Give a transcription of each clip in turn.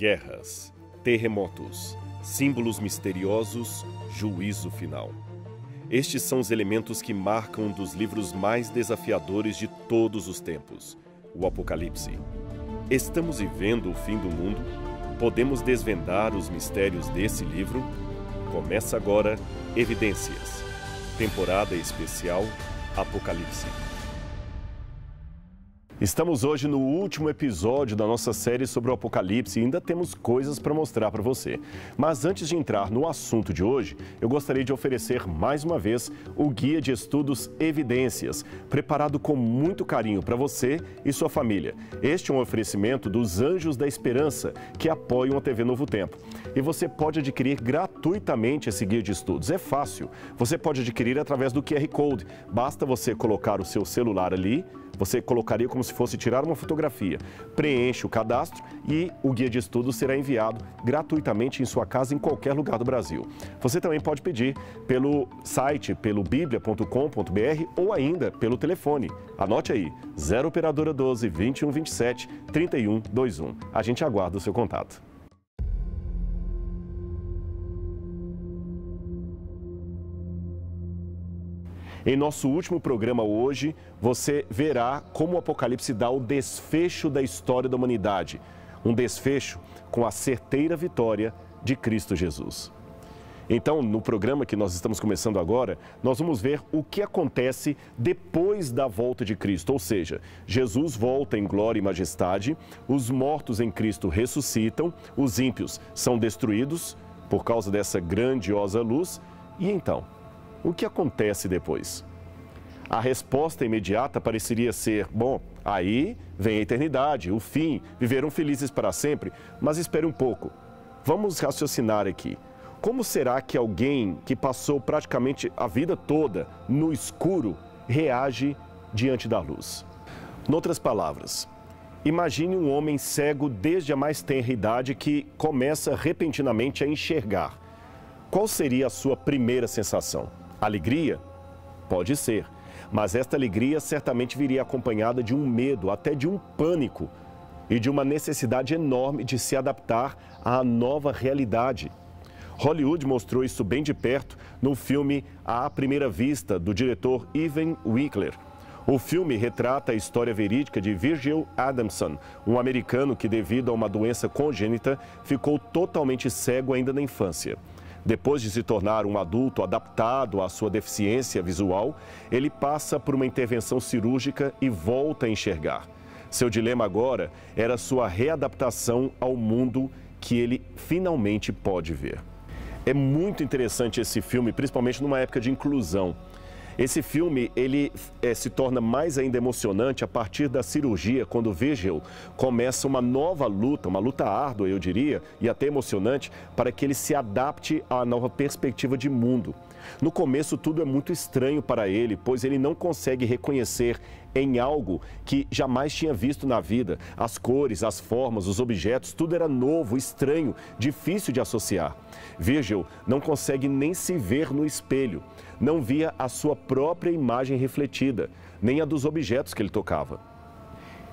Guerras, terremotos, símbolos misteriosos, juízo final. Estes são os elementos que marcam um dos livros mais desafiadores de todos os tempos, o Apocalipse. Estamos vivendo o fim do mundo? Podemos desvendar os mistérios desse livro? Começa agora Evidências, temporada especial Apocalipse. Estamos hoje no último episódio da nossa série sobre o Apocalipse e ainda temos coisas para mostrar para você. Mas antes de entrar no assunto de hoje, eu gostaria de oferecer mais uma vez o Guia de Estudos Evidências, preparado com muito carinho para você e sua família. Este é um oferecimento dos Anjos da Esperança, que apoiam a TV Novo Tempo. E você pode adquirir gratuitamente esse Guia de Estudos. É fácil. Você pode adquirir através do QR Code. Basta você colocar o seu celular ali. Você colocaria como se fosse tirar uma fotografia, preenche o cadastro e o guia de estudos será enviado gratuitamente em sua casa em qualquer lugar do Brasil. Você também pode pedir pelo site, pelo biblia.com.br ou ainda pelo telefone. Anote aí, 0 operadora 12 21 27 31 21. A gente aguarda o seu contato. Em nosso último programa hoje, você verá como o Apocalipse dá o desfecho da história da humanidade. Um desfecho com a certeira vitória de Cristo Jesus. Então, no programa que nós estamos começando agora, nós vamos ver o que acontece depois da volta de Cristo. Ou seja, Jesus volta em glória e majestade, os mortos em Cristo ressuscitam, os ímpios são destruídos por causa dessa grandiosa luz. E então, o que acontece depois? A resposta imediata pareceria ser, bom, aí vem a eternidade, o fim, viveram felizes para sempre. Mas espere um pouco, vamos raciocinar aqui. Como será que alguém que passou praticamente a vida toda no escuro reage diante da luz? Em outras palavras, imagine um homem cego desde a mais tenra idade que começa repentinamente a enxergar. Qual seria a sua primeira sensação? Alegria? Pode ser, mas esta alegria certamente viria acompanhada de um medo, até de um pânico e de uma necessidade enorme de se adaptar à nova realidade. Hollywood mostrou isso bem de perto no filme À Primeira Vista, do diretor Evan Winkler. O filme retrata a história verídica de Virgil Adamson, um americano que, devido a uma doença congênita, ficou totalmente cego ainda na infância. Depois de se tornar um adulto adaptado à sua deficiência visual, ele passa por uma intervenção cirúrgica e volta a enxergar. Seu dilema agora era sua readaptação ao mundo que ele finalmente pode ver. É muito interessante esse filme, principalmente numa época de inclusão. Esse filme, ele se torna mais ainda emocionante a partir da cirurgia, quando Virgil começa uma nova luta, uma luta árdua, eu diria, e até emocionante, para que ele se adapte à nova perspectiva de mundo. No começo, tudo é muito estranho para ele, pois ele não consegue reconhecer em algo que jamais tinha visto na vida. As cores, as formas, os objetos, tudo era novo, estranho, difícil de associar. Virgil não consegue nem se ver no espelho. Não via a sua própria imagem refletida, nem a dos objetos que ele tocava.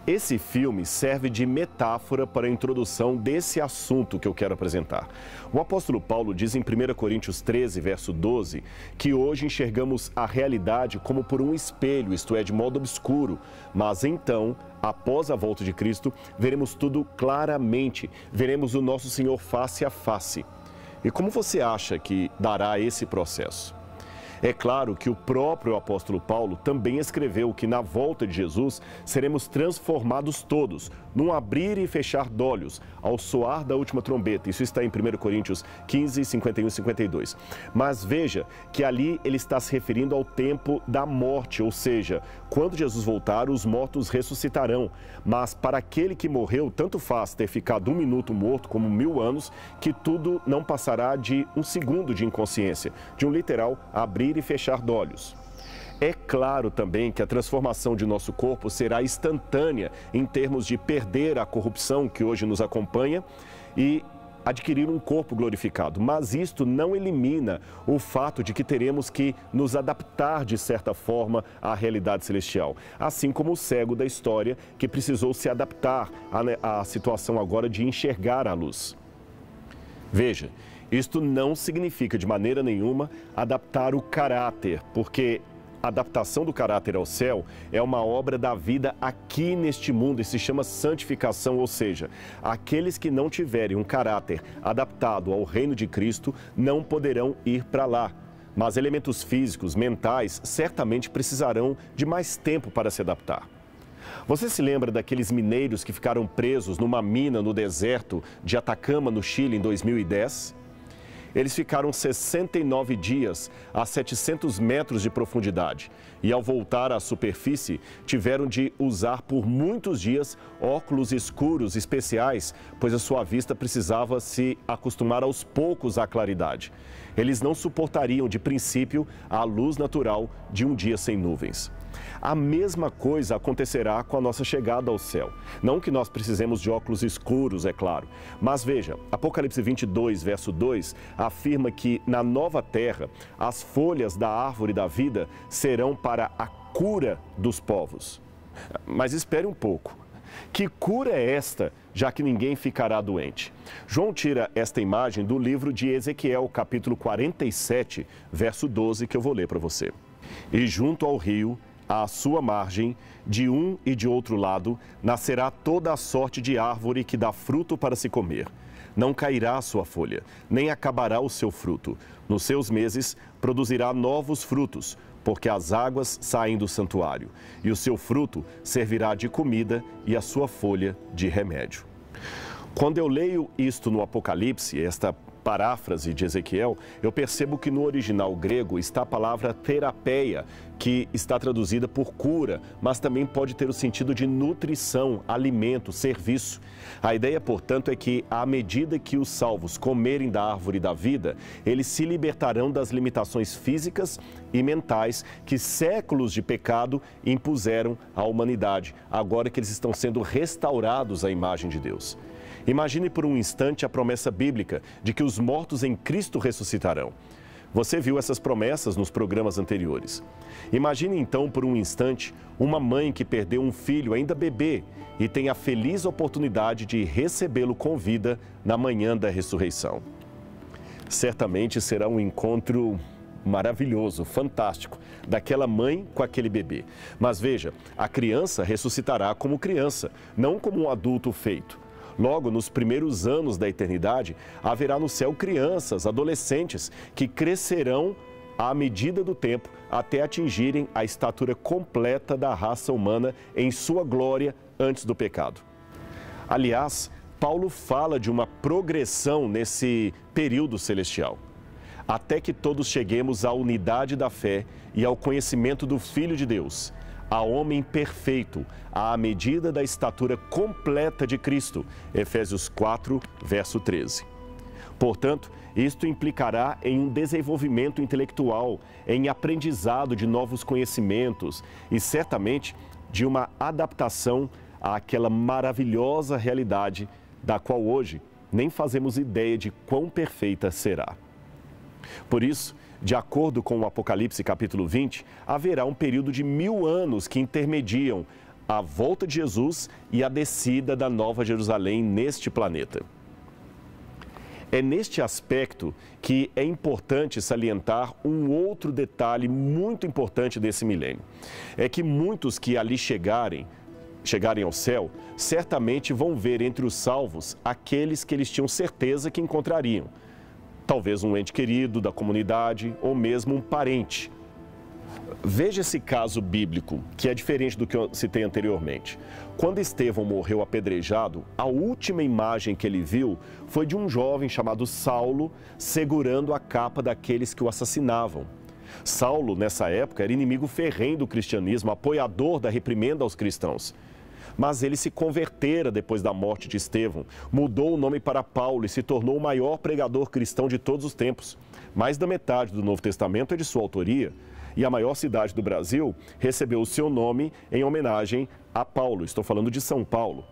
Esse filme serve de metáfora para a introdução desse assunto que eu quero apresentar. O apóstolo Paulo diz em 1 Coríntios 13, verso 12, que hoje enxergamos a realidade como por um espelho, isto é, de modo obscuro. Mas então, após a volta de Cristo, veremos tudo claramente, veremos o nosso Senhor face a face. E como você acha que dará esse processo? É claro que o próprio apóstolo Paulo também escreveu que na volta de Jesus seremos transformados todos, num abrir e fechar de olhos, ao soar da última trombeta. Isso está em 1 Coríntios 15, 51 e 52. Mas veja que ali ele está se referindo ao tempo da morte, ou seja, quando Jesus voltar, os mortos ressuscitarão. Mas para aquele que morreu, tanto faz ter ficado 1 minuto morto como 1000 anos, que tudo não passará de 1 segundo de inconsciência, de um literal abrir e fechar de olhos. É claro também que a transformação de nosso corpo será instantânea em termos de perder a corrupção que hoje nos acompanha e adquirir um corpo glorificado, mas isto não elimina o fato de que teremos que nos adaptar de certa forma à realidade celestial, assim como o cego da história que precisou se adaptar à situação agora de enxergar a luz. Veja, isto não significa de maneira nenhuma adaptar o caráter, porque a adaptação do caráter ao céu é uma obra da vida aqui neste mundo e se chama santificação, ou seja, aqueles que não tiverem um caráter adaptado ao reino de Cristo não poderão ir para lá. Mas elementos físicos, mentais, certamente precisarão de mais tempo para se adaptar. Você se lembra daqueles mineiros que ficaram presos numa mina no deserto de Atacama, no Chile, em 2010? Eles ficaram 69 dias a 700 metros de profundidade e, ao voltar à superfície, tiveram de usar por muitos dias óculos escuros especiais, pois a sua vista precisava se acostumar aos poucos à claridade. Eles não suportariam, de princípio, a luz natural de um dia sem nuvens. A mesma coisa acontecerá com a nossa chegada ao céu. Não que nós precisemos de óculos escuros, é claro. Mas veja, Apocalipse 22, verso 2, afirma que na nova terra, as folhas da árvore da vida serão para a cura dos povos. Mas espere um pouco. Que cura é esta, já que ninguém ficará doente? João tira esta imagem do livro de Ezequiel, capítulo 47, verso 12, que eu vou ler para você. E junto ao rio, à sua margem, de um e de outro lado, nascerá toda a sorte de árvore que dá fruto para se comer. Não cairá a sua folha, nem acabará o seu fruto. Nos seus meses produzirá novos frutos, porque as águas saem do santuário, e o seu fruto servirá de comida e a sua folha de remédio. Quando eu leio isto no Apocalipse, esta paráfrase de Ezequiel, eu percebo que no original grego está a palavra terapeia, que está traduzida por cura, mas também pode ter o sentido de nutrição, alimento, serviço. A ideia, portanto, é que à medida que os salvos comerem da árvore da vida, eles se libertarão das limitações físicas e mentais que séculos de pecado impuseram à humanidade, agora que eles estão sendo restaurados à imagem de Deus. Imagine por um instante a promessa bíblica de que os mortos em Cristo ressuscitarão. Você viu essas promessas nos programas anteriores. Imagine então por um instante uma mãe que perdeu um filho ainda bebê e tem a feliz oportunidade de recebê-lo com vida na manhã da ressurreição. Certamente será um encontro maravilhoso, fantástico, daquela mãe com aquele bebê. Mas veja, a criança ressuscitará como criança, não como um adulto feito. Logo, nos primeiros anos da eternidade, haverá no céu crianças, adolescentes, que crescerão à medida do tempo até atingirem a estatura completa da raça humana em sua glória antes do pecado. Aliás, Paulo fala de uma progressão nesse período celestial, até que todos cheguemos à unidade da fé e ao conhecimento do Filho de Deus, a homem perfeito, à medida da estatura completa de Cristo. Efésios 4, verso 13. Portanto, isto implicará em um desenvolvimento intelectual, em aprendizado de novos conhecimentos e, certamente, de uma adaptação àquela maravilhosa realidade da qual hoje nem fazemos ideia de quão perfeita será. Por isso, de acordo com o Apocalipse capítulo 20, haverá um período de 1000 anos que intermediam a volta de Jesus e a descida da Nova Jerusalém neste planeta. É neste aspecto que é importante salientar um outro detalhe muito importante desse milênio. É que muitos que ali chegarem ao céu, certamente vão ver entre os salvos aqueles que eles tinham certeza que encontrariam. Talvez um ente querido da comunidade ou mesmo um parente. Veja esse caso bíblico, que é diferente do que eu citei anteriormente. Quando Estevão morreu apedrejado, a última imagem que ele viu foi de um jovem chamado Saulo segurando a capa daqueles que o assassinavam. Saulo, nessa época, era inimigo ferrenho do cristianismo, apoiador da reprimenda aos cristãos. Mas ele se convertera depois da morte de Estevão, mudou o nome para Paulo e se tornou o maior pregador cristão de todos os tempos. Mais da metade do Novo Testamento é de sua autoria. E a maior cidade do Brasil recebeu o seu nome em homenagem a Paulo. Estou falando de São Paulo.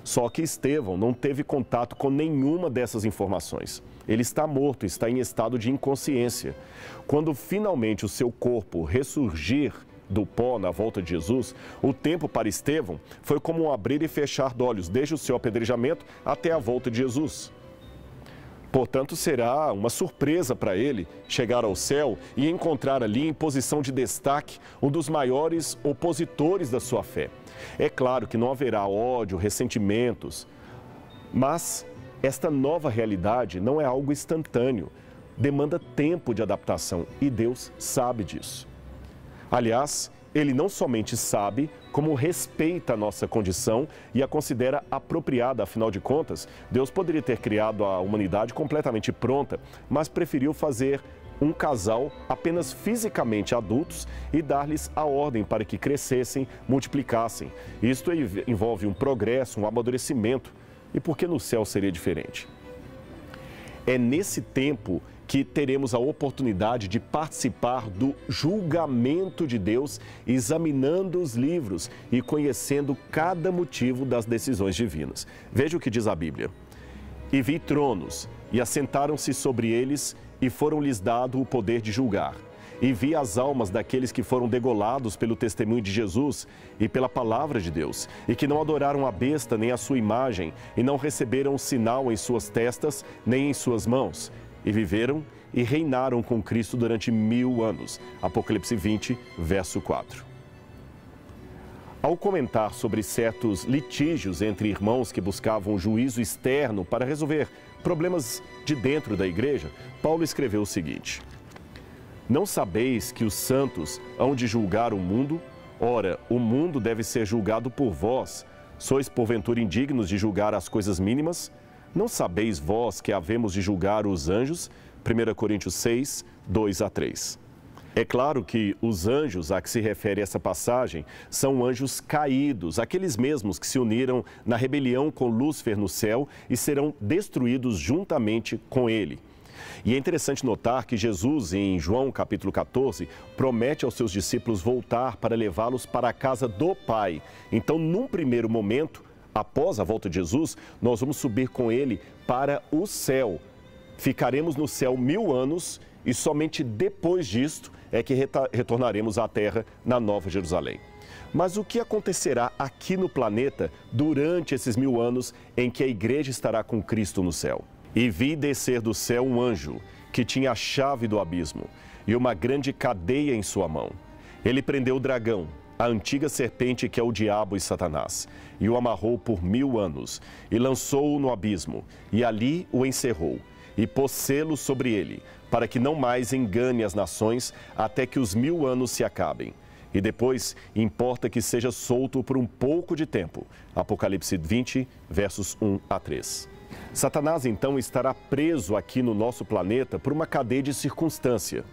Só que Estevão não teve contato com nenhuma dessas informações. Ele está morto, está em estado de inconsciência. Quando finalmente o seu corpo ressurgir do pó na volta de Jesus, o tempo para Estevão foi como um abrir e fechar de olhos, desde o seu apedrejamento até a volta de Jesus. Portanto, será uma surpresa para ele chegar ao céu e encontrar ali, em posição de destaque, um dos maiores opositores da sua fé. É claro que não haverá ódio, ressentimentos, mas esta nova realidade não é algo instantâneo, demanda tempo de adaptação e Deus sabe disso. Aliás, Ele não somente sabe, como respeita a nossa condição e a considera apropriada. Afinal de contas, Deus poderia ter criado a humanidade completamente pronta, mas preferiu fazer um casal apenas fisicamente adultos e dar-lhes a ordem para que crescessem, multiplicassem. Isto envolve um progresso, um amadurecimento. E por que no céu seria diferente? É nesse tempo que teremos a oportunidade de participar do julgamento de Deus, examinando os livros e conhecendo cada motivo das decisões divinas. Veja o que diz a Bíblia. E vi tronos, e assentaram-se sobre eles, e foram-lhes dado o poder de julgar. E vi as almas daqueles que foram degolados pelo testemunho de Jesus e pela palavra de Deus, e que não adoraram a besta nem a sua imagem, e não receberam o sinal em suas testas, nem em suas mãos. E viveram e reinaram com Cristo durante 1000 anos. Apocalipse 20, verso 4. Ao comentar sobre certos litígios entre irmãos que buscavam juízo externo para resolver problemas de dentro da igreja, Paulo escreveu o seguinte: não sabeis que os santos hão de julgar o mundo? Ora, o mundo deve ser julgado por vós. Sois porventura indignos de julgar as coisas mínimas? Não sabeis vós que havemos de julgar os anjos? 1 Coríntios 6, 2 a 3. É claro que os anjos a que se refere essa passagem são anjos caídos, aqueles mesmos que se uniram na rebelião com Lúcifer no céu e serão destruídos juntamente com ele. E é interessante notar que Jesus, em João capítulo 14, promete aos seus discípulos voltar para levá-los para a casa do Pai. Então, num primeiro momento, após a volta de Jesus, nós vamos subir com ele para o céu. Ficaremos no céu 1000 anos e somente depois disto é que retornaremos à terra na Nova Jerusalém. Mas o que acontecerá aqui no planeta durante esses 1000 anos em que a igreja estará com Cristo no céu? E vi descer do céu um anjo que tinha a chave do abismo e uma grande cadeia em sua mão. Ele prendeu o dragão, a antiga serpente que é o diabo e Satanás, e o amarrou por 1000 anos, e lançou-o no abismo, e ali o encerrou, e pôs selo sobre ele, para que não mais engane as nações, até que os 1000 anos se acabem. E depois importa que seja solto por um pouco de tempo. Apocalipse 20, versos 1 a 3. Satanás, então, estará preso aqui no nosso planeta por uma cadeia de circunstância.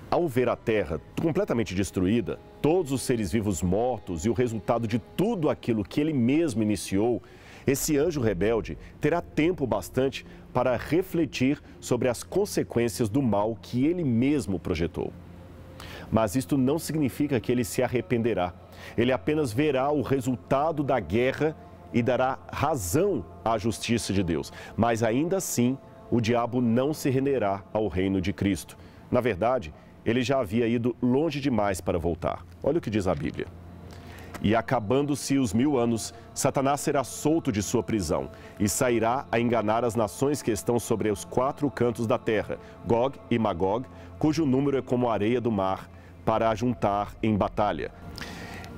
Ao ver a Terra completamente destruída, todos os seres vivos mortos e o resultado de tudo aquilo que ele mesmo iniciou, esse anjo rebelde terá tempo bastante para refletir sobre as consequências do mal que ele mesmo projetou. Mas isto não significa que ele se arrependerá. Ele apenas verá o resultado da guerra e dará razão à justiça de Deus. Mas ainda assim, o diabo não se renderá ao reino de Cristo. Na verdade, ele já havia ido longe demais para voltar. Olha o que diz a Bíblia. E acabando-se os 1000 anos, Satanás será solto de sua prisão e sairá a enganar as nações que estão sobre os 4 cantos da terra, Gog e Magog, cujo número é como a areia do mar, para ajuntar em batalha.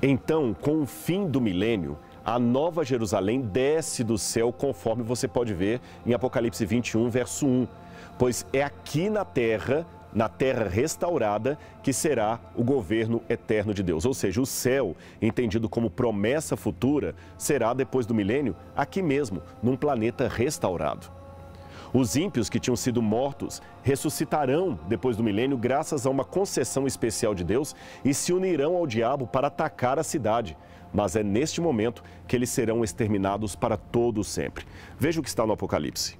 Então, com o fim do milênio, a Nova Jerusalém desce do céu, conforme você pode ver em Apocalipse 21, verso 1. Pois é aqui na terra restaurada, que será o governo eterno de Deus. Ou seja, o céu, entendido como promessa futura, será, depois do milênio, aqui mesmo, num planeta restaurado. Os ímpios que tinham sido mortos ressuscitarão depois do milênio graças a uma concessão especial de Deus e se unirão ao diabo para atacar a cidade. Mas é neste momento que eles serão exterminados para todo sempre. Veja o que está no Apocalipse.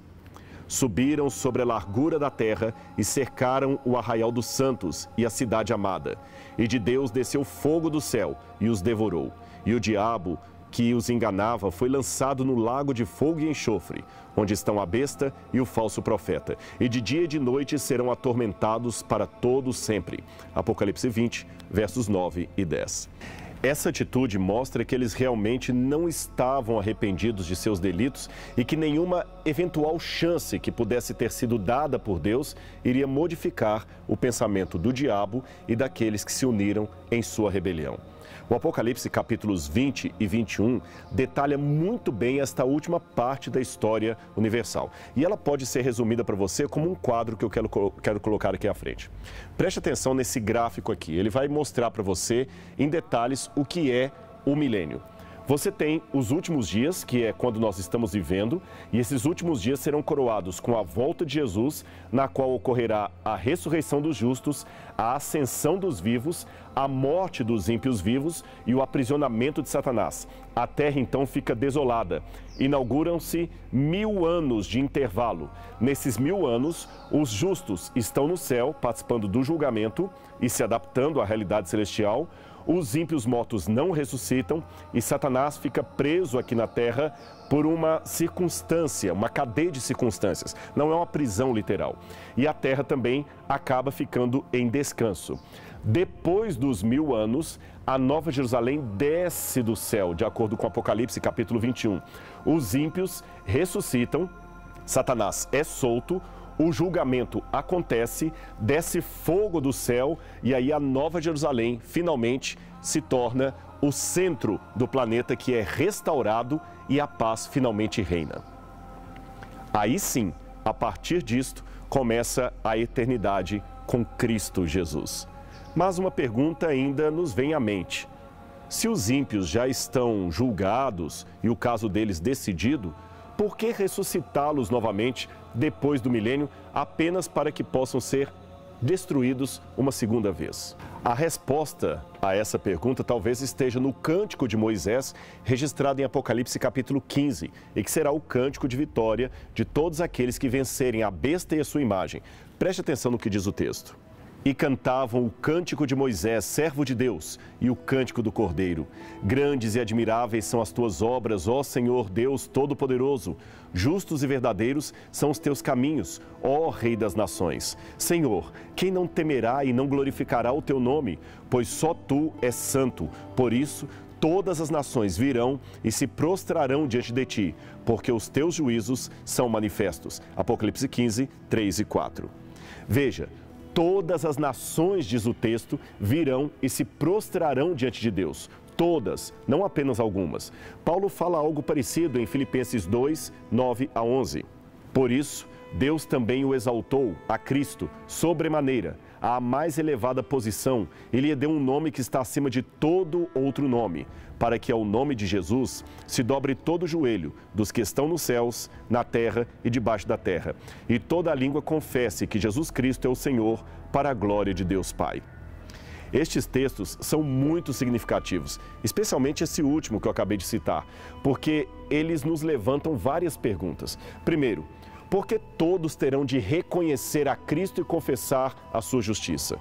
Subiram sobre a largura da terra e cercaram o arraial dos santos e a cidade amada. E de Deus desceu fogo do céu e os devorou. E o diabo que os enganava foi lançado no lago de fogo e enxofre, onde estão a besta e o falso profeta, e de dia e de noite serão atormentados para todo sempre. Apocalipse 20, versos 9 e 10. Essa atitude mostra que eles realmente não estavam arrependidos de seus delitos e que nenhuma eventual chance que pudesse ter sido dada por Deus iria modificar o pensamento do diabo e daqueles que se uniram em sua rebelião. O Apocalipse capítulos 20 e 21 detalha muito bem esta última parte da história universal. E ela pode ser resumida para você como um quadro que eu quero colocar aqui à frente. Preste atenção nesse gráfico aqui. Ele vai mostrar para você em detalhes o que é o milênio. Você tem os últimos dias, que é quando nós estamos vivendo, e esses últimos dias serão coroados com a volta de Jesus, na qual ocorrerá a ressurreição dos justos, a ascensão dos vivos, a morte dos ímpios vivos e o aprisionamento de Satanás. A terra então fica desolada. Inauguram-se 1000 anos de intervalo. Nesses 1000 anos, os justos estão no céu, participando do julgamento e se adaptando à realidade celestial. Os ímpios mortos não ressuscitam e Satanás fica preso aqui na terra por uma circunstância, uma cadeia de circunstâncias. Não é uma prisão literal. E a terra também acaba ficando em descanso. Depois dos 1000 anos, a Nova Jerusalém desce do céu, de acordo com Apocalipse capítulo 21. Os ímpios ressuscitam, Satanás é solto, o julgamento acontece, desce fogo do céu e aí a Nova Jerusalém finalmente se torna o centro do planeta, que é restaurado e a paz finalmente reina. Aí sim, a partir disto, começa a eternidade com Cristo Jesus. Mas uma pergunta ainda nos vem à mente. Se os ímpios já estão julgados e o caso deles decidido, por que ressuscitá-los novamente depois do milênio apenas para que possam ser destruídos uma segunda vez? A resposta a essa pergunta talvez esteja no Cântico de Moisés, registrado em Apocalipse capítulo 15, e que será o cântico de vitória de todos aqueles que vencerem a besta e a sua imagem. Preste atenção no que diz o texto. E cantavam o cântico de Moisés, servo de Deus, e o cântico do Cordeiro. Grandes e admiráveis são as tuas obras, ó Senhor Deus Todo-Poderoso. Justos e verdadeiros são os teus caminhos, ó Rei das Nações. Senhor, quem não temerá e não glorificará o teu nome? Pois só tu és santo. Por isso, todas as nações virão e se prostrarão diante de ti, porque os teus juízos são manifestos. Apocalipse 15, 3 e 4. Veja, todas as nações, diz o texto, virão e se prostrarão diante de Deus. Todas, não apenas algumas. Paulo fala algo parecido em Filipenses 2, 9 a 11. Por isso, Deus também o exaltou, a Cristo, sobremaneira, à mais elevada posição, e lhe deu um nome que está acima de todo outro nome, para que ao nome de Jesus se dobre todo o joelho dos que estão nos céus, na terra e debaixo da terra, e toda a língua confesse que Jesus Cristo é o Senhor, para a glória de Deus Pai. Estes textos são muito significativos, especialmente esse último que eu acabei de citar, porque eles nos levantam várias perguntas. Primeiro, por que todos terão de reconhecer a Cristo e confessar a sua justiça?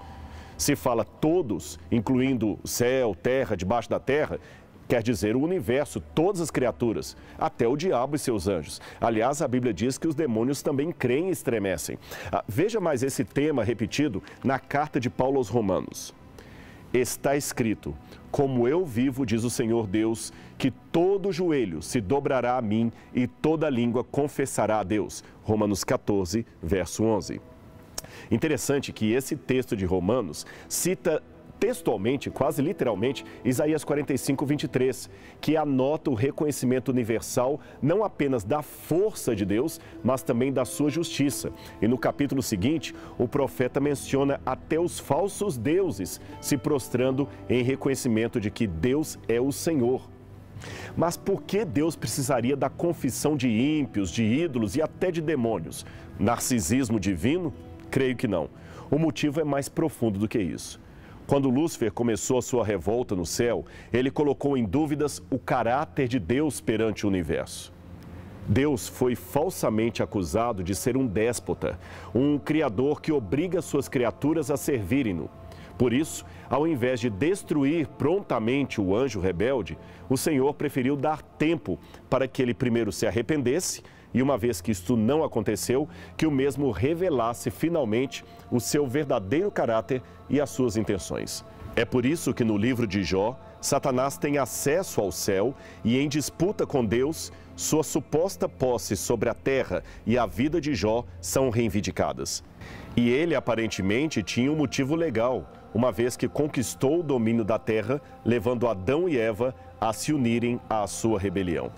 Se fala todos, incluindo céu, terra, debaixo da terra, quer dizer o universo, todas as criaturas, até o diabo e seus anjos. Aliás, a Bíblia diz que os demônios também creem e estremecem. Veja mais esse tema repetido na carta de Paulo aos Romanos. Está escrito: como eu vivo, diz o Senhor Deus, que todo joelho se dobrará a mim e toda língua confessará a Deus. Romanos 14, verso 11. Interessante que esse texto de Romanos cita textualmente, quase literalmente, Isaías 45, 23, que anota o reconhecimento universal não apenas da força de Deus, mas também da sua justiça. E no capítulo seguinte, o profeta menciona até os falsos deuses se prostrando em reconhecimento de que Deus é o Senhor. Mas por que Deus precisaria da confissão de ímpios, de ídolos e até de demônios? Narcisismo divino? Creio que não. O motivo é mais profundo do que isso. Quando Lúcifer começou a sua revolta no céu, ele colocou em dúvidas o caráter de Deus perante o universo. Deus foi falsamente acusado de ser um déspota, um criador que obriga suas criaturas a servirem-no. Por isso, ao invés de destruir prontamente o anjo rebelde, o Senhor preferiu dar tempo para que ele primeiro se arrependesse e, uma vez que isto não aconteceu, que o mesmo revelasse finalmente o seu verdadeiro caráter e as suas intenções. É por isso que no livro de Jó, Satanás tem acesso ao céu e, em disputa com Deus, sua suposta posse sobre a terra e a vida de Jó são reivindicadas. E ele aparentemente tinha um motivo legal, uma vez que conquistou o domínio da terra, levando Adão e Eva a se unirem à sua rebelião.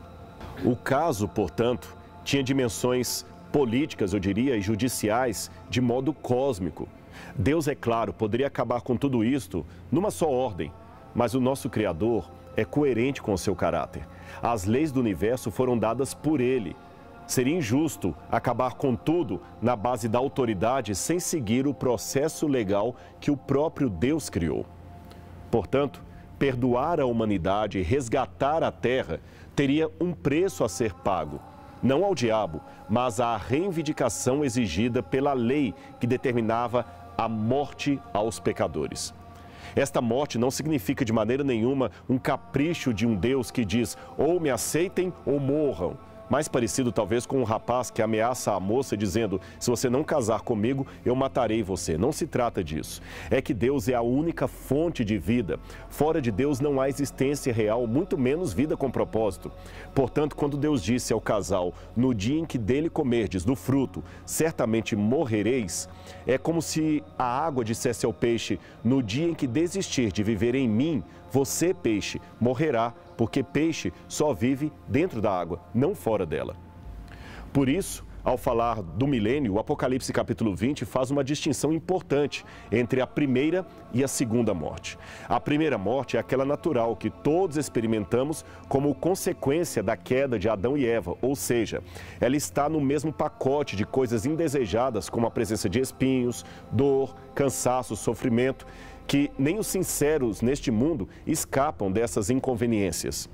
O caso, portanto, tinha dimensões políticas, eu diria, e judiciais de modo cósmico. Deus, é claro, poderia acabar com tudo isto numa só ordem, mas o nosso Criador é coerente com o seu caráter. As leis do universo foram dadas por ele. Seria injusto acabar com tudo na base da autoridade sem seguir o processo legal que o próprio Deus criou. Portanto, perdoar a humanidade e resgatar a terra teria um preço a ser pago. Não ao diabo, mas à reivindicação exigida pela lei que determinava a morte aos pecadores. Esta morte não significa de maneira nenhuma um capricho de um Deus que diz ou me aceitem ou morram. Mais parecido talvez com um rapaz que ameaça a moça dizendo: se você não casar comigo, eu matarei você. Não se trata disso. É que Deus é a única fonte de vida. Fora de Deus não há existência real, muito menos vida com propósito. Portanto, quando Deus disse ao casal: no dia em que dele comerdes do fruto, certamente morrereis, é como se a água dissesse ao peixe: no dia em que desistir de viver em mim, você, peixe, morrerá, porque peixe só vive dentro da água, não fora dela. Por isso, ao falar do milênio, o Apocalipse capítulo 20 faz uma distinção importante entre a primeira e a segunda morte. A primeira morte é aquela natural que todos experimentamos como consequência da queda de Adão e Eva, ou seja, ela está no mesmo pacote de coisas indesejadas como a presença de espinhos, dor, cansaço, sofrimento, que nem os sinceros neste mundo escapam dessas inconveniências.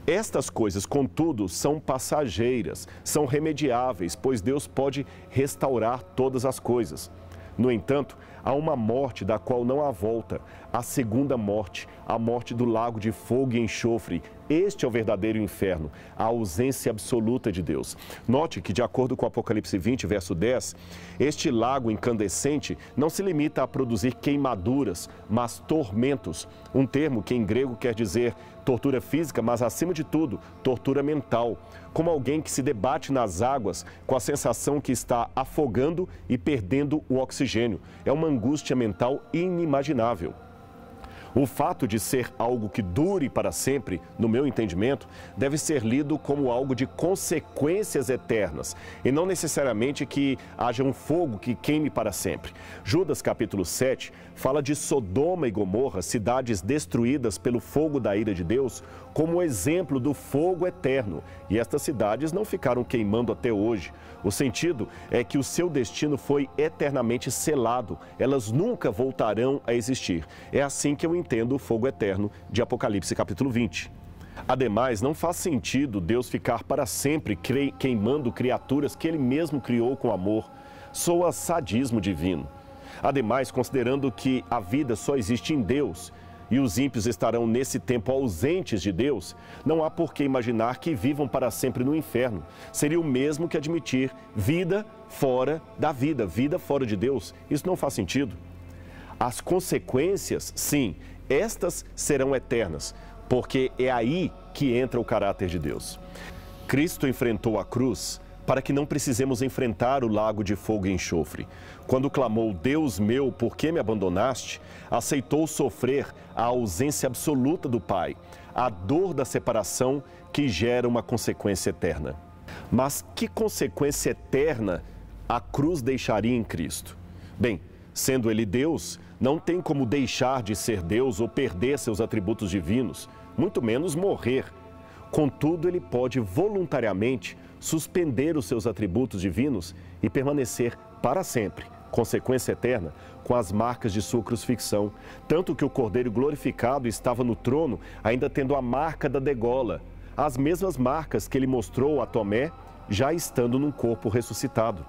Estas coisas, contudo, são passageiras, são remediáveis, pois Deus pode restaurar todas as coisas. No entanto, há uma morte da qual não há volta, a segunda morte, a morte do lago de fogo e enxofre. Este é o verdadeiro inferno, a ausência absoluta de Deus. Note que, de acordo com Apocalipse 20, verso 10, este lago incandescente não se limita a produzir queimaduras, mas tormentos. Um termo que em grego quer dizer tortura física, mas acima de tudo, tortura mental. Como alguém que se debate nas águas com a sensação que está afogando e perdendo o oxigênio. É uma angústia mental inimaginável. O fato de ser algo que dure para sempre, no meu entendimento, deve ser lido como algo de consequências eternas e não necessariamente que haja um fogo que queime para sempre. Judas capítulo 7 fala de Sodoma e Gomorra, cidades destruídas pelo fogo da ira de Deus, como exemplo do fogo eterno. E estas cidades não ficaram queimando até hoje. O sentido é que o seu destino foi eternamente selado. Elas nunca voltarão a existir. É assim que eu entendo o fogo eterno de Apocalipse capítulo 20. Ademais, não faz sentido Deus ficar para sempre queimando criaturas que Ele mesmo criou com amor. Soa sadismo divino. Ademais, considerando que a vida só existe em Deus e os ímpios estarão nesse tempo ausentes de Deus, não há por que imaginar que vivam para sempre no inferno. Seria o mesmo que admitir vida fora da vida, vida fora de Deus. Isso não faz sentido. As consequências, sim, estas serão eternas, porque é aí que entra o caráter de Deus. Cristo enfrentou a cruz para que não precisemos enfrentar o lago de fogo e enxofre. Quando clamou: Deus meu, por que me abandonaste?, aceitou sofrer a ausência absoluta do Pai, a dor da separação que gera uma consequência eterna. Mas que consequência eterna a cruz deixaria em Cristo? Bem, sendo Ele Deus, não tem como deixar de ser Deus ou perder seus atributos divinos, muito menos morrer. Contudo, Ele pode voluntariamente suspender os seus atributos divinos e permanecer para sempre, consequência eterna, com as marcas de sua crucifixão. Tanto que o Cordeiro glorificado estava no trono, ainda tendo a marca da degola, as mesmas marcas que ele mostrou a Tomé, já estando num corpo ressuscitado.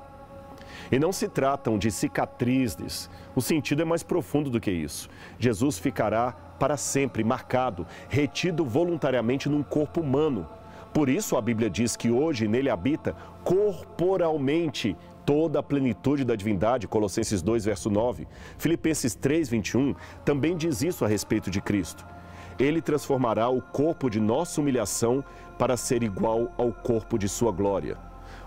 E não se tratam de cicatrizes, o sentido é mais profundo do que isso. Jesus ficará para sempre marcado, retido voluntariamente num corpo humano. Por isso a Bíblia diz que hoje nele habita corporalmente toda a plenitude da divindade, Colossenses 2, verso 9. Filipenses 3, 21 também diz isso a respeito de Cristo. Ele transformará o corpo de nossa humilhação para ser igual ao corpo de sua glória.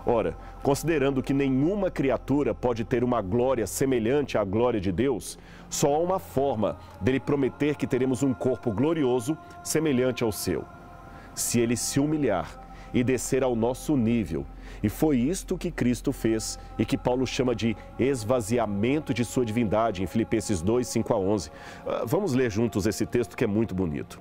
Ora, considerando que nenhuma criatura pode ter uma glória semelhante à glória de Deus, só há uma forma dele prometer que teremos um corpo glorioso semelhante ao seu. Se ele se humilhar e descer ao nosso nível. E foi isto que Cristo fez e que Paulo chama de esvaziamento de sua divindade em Filipenses 2, 5 a 11. Vamos ler juntos esse texto que é muito bonito.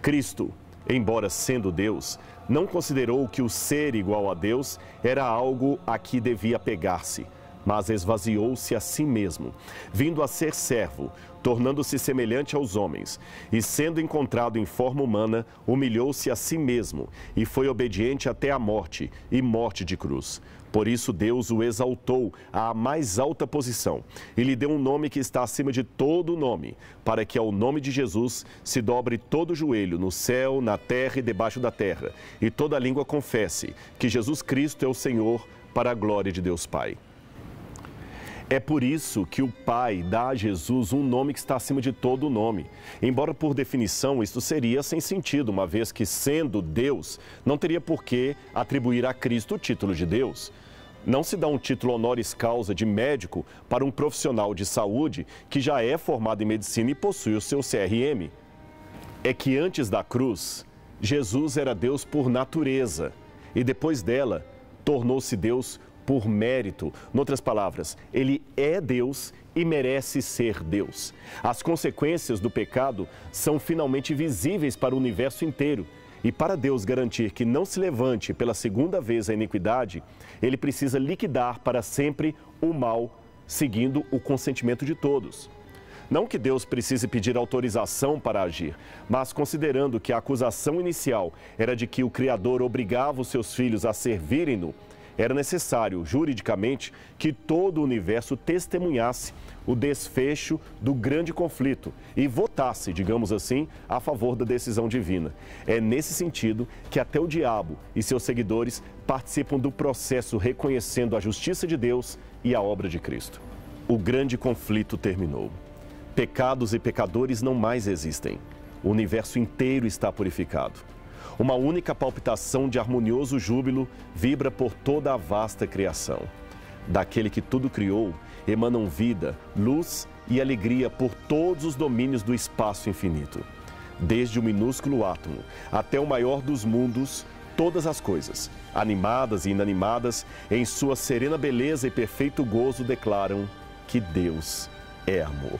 Cristo, embora sendo Deus, não considerou que o ser igual a Deus era algo a que devia pegar-se, mas esvaziou-se a si mesmo, vindo a ser servo, tornando-se semelhante aos homens, e sendo encontrado em forma humana, humilhou-se a si mesmo, e foi obediente até a morte, e morte de cruz. Por isso Deus o exaltou à mais alta posição, e lhe deu um nome que está acima de todo nome, para que ao nome de Jesus se dobre todo o joelho, no céu, na terra e debaixo da terra, e toda língua confesse que Jesus Cristo é o Senhor, para a glória de Deus Pai. É por isso que o Pai dá a Jesus um nome que está acima de todo nome. Embora, por definição, isto seria sem sentido, uma vez que, sendo Deus, não teria por que atribuir a Cristo o título de Deus. Não se dá um título honoris causa de médico para um profissional de saúde que já é formado em medicina e possui o seu CRM. É que antes da cruz, Jesus era Deus por natureza e depois dela, tornou-se Deus por mérito. Em outras palavras, ele é Deus e merece ser Deus. As consequências do pecado são finalmente visíveis para o universo inteiro. E para Deus garantir que não se levante pela segunda vez a iniquidade, ele precisa liquidar para sempre o mal, seguindo o consentimento de todos. Não que Deus precise pedir autorização para agir, mas considerando que a acusação inicial era de que o Criador obrigava os seus filhos a servirem-no, era necessário, juridicamente, que todo o universo testemunhasse o desfecho do grande conflito e votasse, digamos assim, a favor da decisão divina. É nesse sentido que até o diabo e seus seguidores participam do processo reconhecendo a justiça de Deus e a obra de Cristo. O grande conflito terminou. Pecados e pecadores não mais existem. O universo inteiro está purificado. Uma única palpitação de harmonioso júbilo vibra por toda a vasta criação. Daquele que tudo criou, emanam vida, luz e alegria por todos os domínios do espaço infinito. Desde o minúsculo átomo até o maior dos mundos, todas as coisas, animadas e inanimadas, em sua serena beleza e perfeito gozo declaram que Deus é amor.